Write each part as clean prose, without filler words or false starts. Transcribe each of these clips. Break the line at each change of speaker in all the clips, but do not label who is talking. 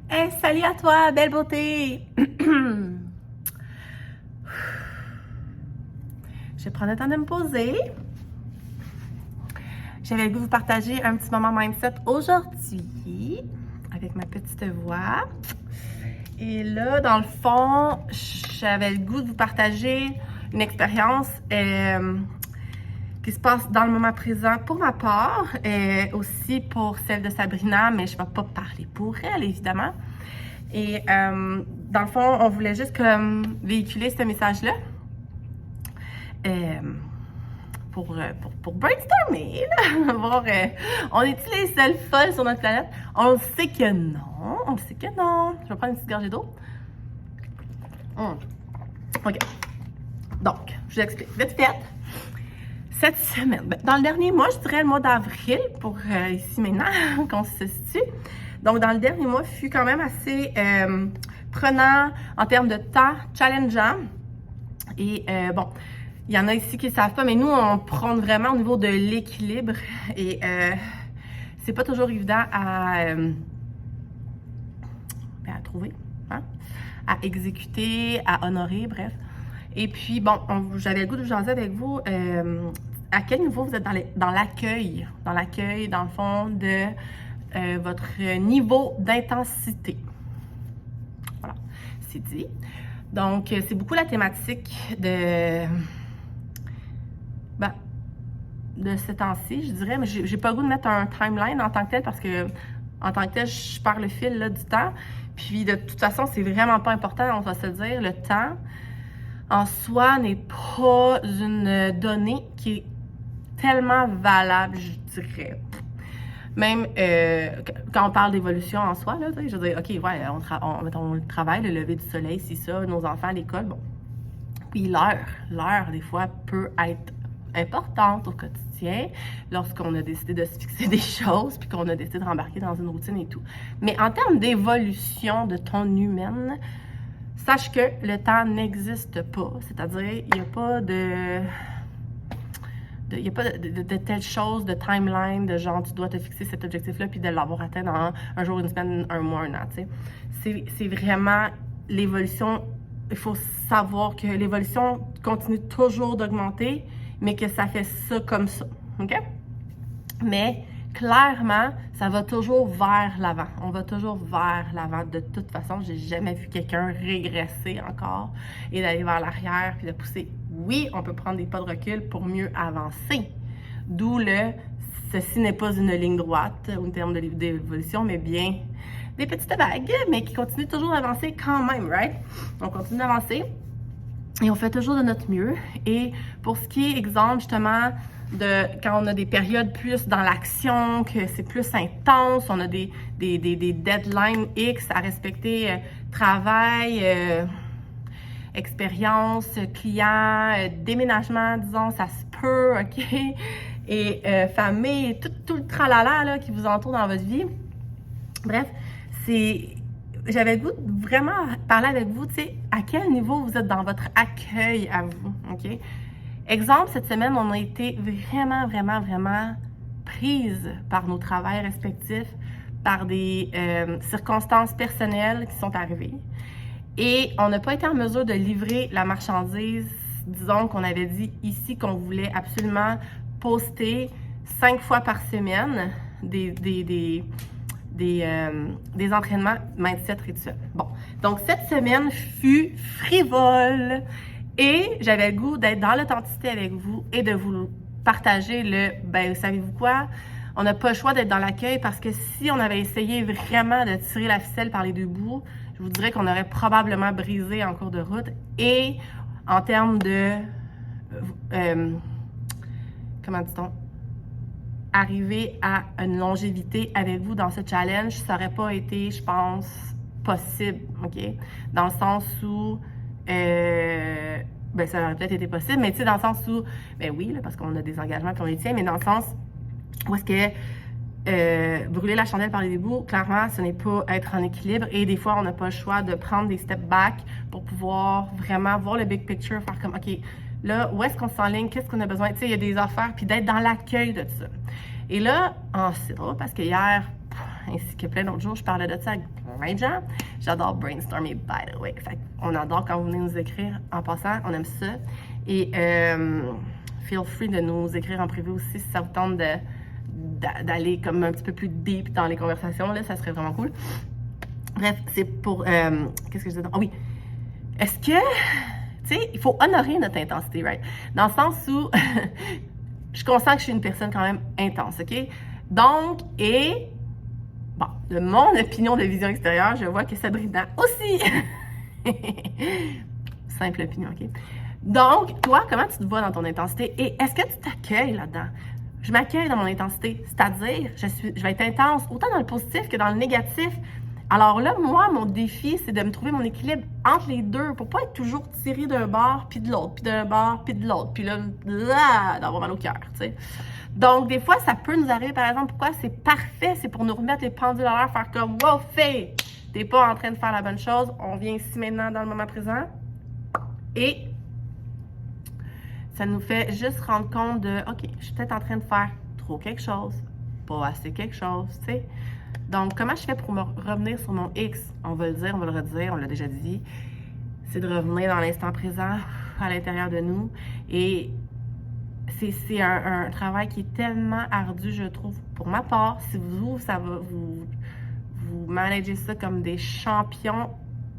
Hey, salut à toi, belle beauté! Je vais prendre le temps de me poser. J'avais le goût de vous partager un petit moment mindset aujourd'hui avec ma petite voix. Et là, dans le fond, j'avais le goût de vous partager une expérience qui se passe dans le moment présent pour ma part, aussi pour celle de Sabrina, mais je ne vais pas parler pour elle, évidemment. Et dans le fond, on voulait juste véhiculer ce message-là pour brainstormer, là. Voir, on est-tu les seuls folles sur notre planète? On le sait que non. On le sait que non. Je vais prendre une petite gorgée d'eau. OK. Donc, je vous explique. Vite fait. Cette semaine, dans le dernier mois, je dirais le mois d'avril, pour ici maintenant, qu'on se situe. Donc, dans le dernier mois, fut quand même assez prenant en termes de temps, challengeant. Et bon, il y en a ici qui ne savent pas, mais nous, on prend vraiment au niveau de l'équilibre. Et c'est pas toujours évident à trouver, hein? À exécuter, à honorer, bref. Et puis, bon, j'avais le goût de jaser avec vous. À quel niveau vous êtes dans l'accueil, dans le fond, de votre niveau d'intensité. Voilà, c'est dit. Donc, c'est beaucoup la thématique de ce temps-ci, je dirais, mais j'ai pas le goût de mettre un timeline en tant que tel parce que, en tant que tel, je perds le fil là, du temps. Puis, de toute façon, c'est vraiment pas important, on va se le dire. Le temps, en soi, n'est pas une donnée qui est tellement valable, je dirais. Même quand on parle d'évolution en soi, là, je veux dire, OK, ouais, mettons le travail, le lever du soleil, c'est ça, nos enfants à l'école, bon. Puis l'heure, des fois, peut être importante au quotidien lorsqu'on a décidé de se fixer des choses puis qu'on a décidé de rembarquer dans une routine et tout. Mais en termes d'évolution de ton humaine, sache que le temps n'existe pas. C'est-à-dire, il n'y a pas de telle chose, de timeline, de genre tu dois te fixer cet objectif-là puis de l'avoir atteint dans un jour, une semaine, un mois, un an, tu sais. C'est vraiment l'évolution. Il faut savoir que l'évolution continue toujours d'augmenter, mais que ça fait ça comme ça, OK? Mais clairement, ça va toujours vers l'avant. On va toujours vers l'avant. De toute façon, j'ai jamais vu quelqu'un régresser encore et d'aller vers l'arrière puis de pousser. Oui, on peut prendre des pas de recul pour mieux avancer. D'où ceci n'est pas une ligne droite en termes d'évolution, mais bien des petites vagues, mais qui continuent toujours d'avancer quand même, right? On continue d'avancer et on fait toujours de notre mieux. Et pour ce qui est, exemple, justement, de quand on a des périodes plus dans l'action, que c'est plus intense, on a des deadlines X à respecter, travail, expérience, client, déménagement, disons, ça se peut, OK? Et famille, tout le tralala là, qui vous entoure dans votre vie. Bref, j'avais le goût de vraiment parler avec vous, tu sais, à quel niveau vous êtes dans votre accueil à vous, OK? Exemple, cette semaine, on a été vraiment, vraiment, vraiment prises par nos travails respectifs, par des circonstances personnelles qui sont arrivées. Et on n'a pas été en mesure de livrer la marchandise. Disons qu'on avait dit ici qu'on voulait absolument poster 5 fois par semaine des entraînements mindset rituels. Bon, donc cette semaine fut frivole et j'avais le goût d'être dans l'authenticité avec vous et de vous partager savez-vous quoi? On n'a pas le choix d'être dans l'accueil parce que si on avait essayé vraiment de tirer la ficelle par les deux bouts, je vous dirais qu'on aurait probablement brisé en cours de route. Et en termes de, comment dit-on, arriver à une longévité avec vous dans ce challenge, ça n'aurait pas été, je pense, possible, OK? Dans le sens où, ça aurait peut-être été possible, mais tu sais, dans le sens où, oui, là, parce qu'on a des engagements et on les tient, mais dans le sens où est-ce que brûler la chandelle par les ébouts, clairement, ce n'est pas être en équilibre et des fois, on n'a pas le choix de prendre des step back pour pouvoir vraiment voir le big picture, faire comme, OK, là, où est-ce qu'on s'enligne, qu'est-ce qu'on a besoin, tu sais, il y a des affaires, puis d'être dans l'accueil de tout ça. Et là, c'est drôle parce que hier, ainsi que plein d'autres jours, je parlais de ça avec plein de gens. J'adore brainstormer, by the way. Fait on adore quand vous venez nous écrire. En passant, on aime ça. Et feel free de nous écrire en privé aussi si ça vous tente d'aller comme un petit peu plus deep dans les conversations. Là, ça serait vraiment cool. Bref, c'est pour... qu'est-ce que je disais? Ah oui. Est-ce que... Tu sais, il faut honorer notre intensité, right? Dans le sens où je consens que je suis une personne quand même intense, OK? Donc, bon, de mon opinion de vision extérieure, je vois que Sabrina aussi. Simple opinion, OK? Donc, toi, comment tu te vois dans ton intensité? Et est-ce que tu t'accueilles là-dedans? Je m'accueille dans mon intensité, c'est-à-dire, je vais être intense, autant dans le positif que dans le négatif. Alors là, moi, mon défi, c'est de me trouver mon équilibre entre les deux pour pas être toujours tiré d'un bord puis de l'autre, puis d'un bord puis de l'autre, puis là, d'avoir mal au cœur, tu sais. Donc, des fois, ça peut nous arriver, par exemple, pourquoi c'est parfait, c'est pour nous remettre les pendules à l'heure, faire comme, wow, fais, t'es pas en train de faire la bonne chose, on vient ici maintenant dans le moment présent. Et ça nous fait juste rendre compte de, OK, je suis peut-être en train de faire trop quelque chose, pas assez quelque chose, tu sais. Donc, comment je fais pour me revenir sur mon X? On va le dire, on va le redire, on l'a déjà dit. C'est de revenir dans l'instant présent, à l'intérieur de nous. Et c'est un travail qui est tellement ardu, je trouve, pour ma part. Si vous managez ça comme des championnes,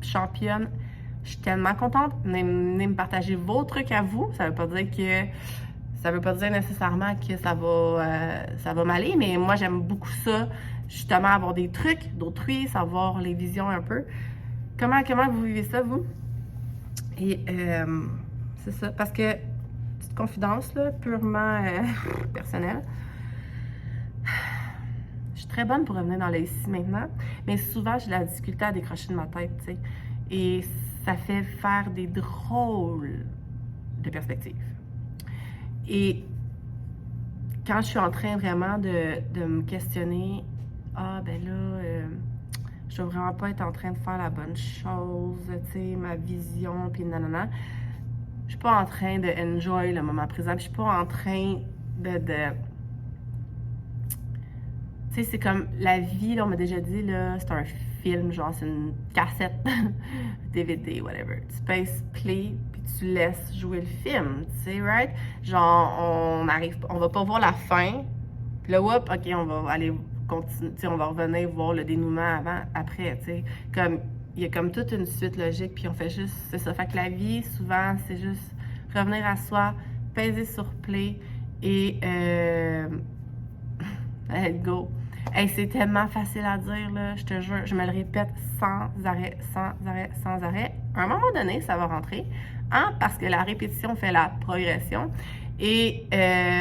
je suis tellement contente. Venez me partager vos trucs à vous. Ça veut pas dire nécessairement que ça va m'aller, mais moi, j'aime beaucoup ça. Justement, avoir des trucs d'autrui, savoir les visions un peu. Comment vous vivez ça, vous? Et c'est ça, parce que, petite confidence, là, purement personnelle, je suis très bonne pour revenir dans le ici maintenant, mais souvent, j'ai de la difficulté à décrocher de ma tête, tu sais. Et ça fait faire des drôles de perspectives. Et quand je suis en train vraiment de me questionner, ah ben là, je dois vraiment pas être en train de faire la bonne chose, tu sais, ma vision, puis nanana. Je suis pas en train de enjoy le moment présent, puis je suis pas en train de tu sais, c'est comme la vie, là, on m'a déjà dit, là, c'est un film, genre, c'est une cassette, DVD, whatever. Tu pèses play, puis tu laisses jouer le film, tu sais, right? Genre, on va pas voir la fin, puis là, whoop, OK, on va aller continuer, tu sais, on va revenir voir le dénouement après, tu sais. Comme, il y a comme toute une suite logique, puis on fait juste, c'est ça. Fait que la vie, souvent, c'est juste revenir à soi, peser sur play, et let go. Hey, c'est tellement facile à dire, là, je te jure, je me le répète sans arrêt. À un moment donné, ça va rentrer, hein, parce que la répétition fait la progression. Et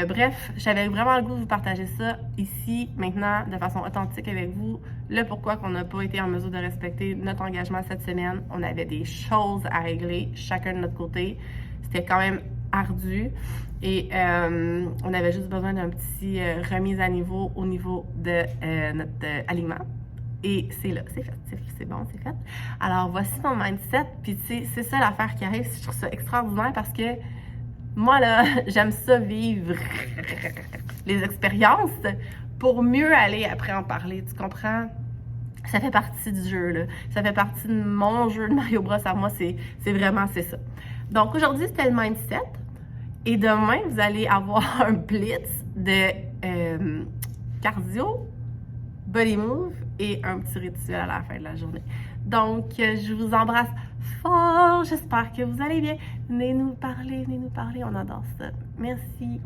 bref, j'avais vraiment le goût de vous partager ça ici, maintenant, de façon authentique avec vous. Le pourquoi qu'on n'a pas été en mesure de respecter notre engagement cette semaine. On avait des choses à régler, chacun de notre côté. C'était quand même ardu. Et on avait juste besoin d'un petit remise à niveau au niveau de notre aliment. Et c'est là, c'est fait, c'est bon, c'est fait. Alors, voici mon mindset. Puis, tu sais, c'est ça l'affaire qui arrive. Je trouve ça extraordinaire parce que moi, là, j'aime ça vivre les expériences pour mieux aller après en parler. Tu comprends? Ça fait partie du jeu, là. Ça fait partie de mon jeu de Mario Bros à moi. C'est vraiment, c'est ça. Donc, aujourd'hui, c'était le mindset. Et demain, vous allez avoir un blitz de cardio, body move et un petit rituel à la fin de la journée. Donc, je vous embrasse fort. J'espère que vous allez bien. Venez nous parler, on adore ça. Merci.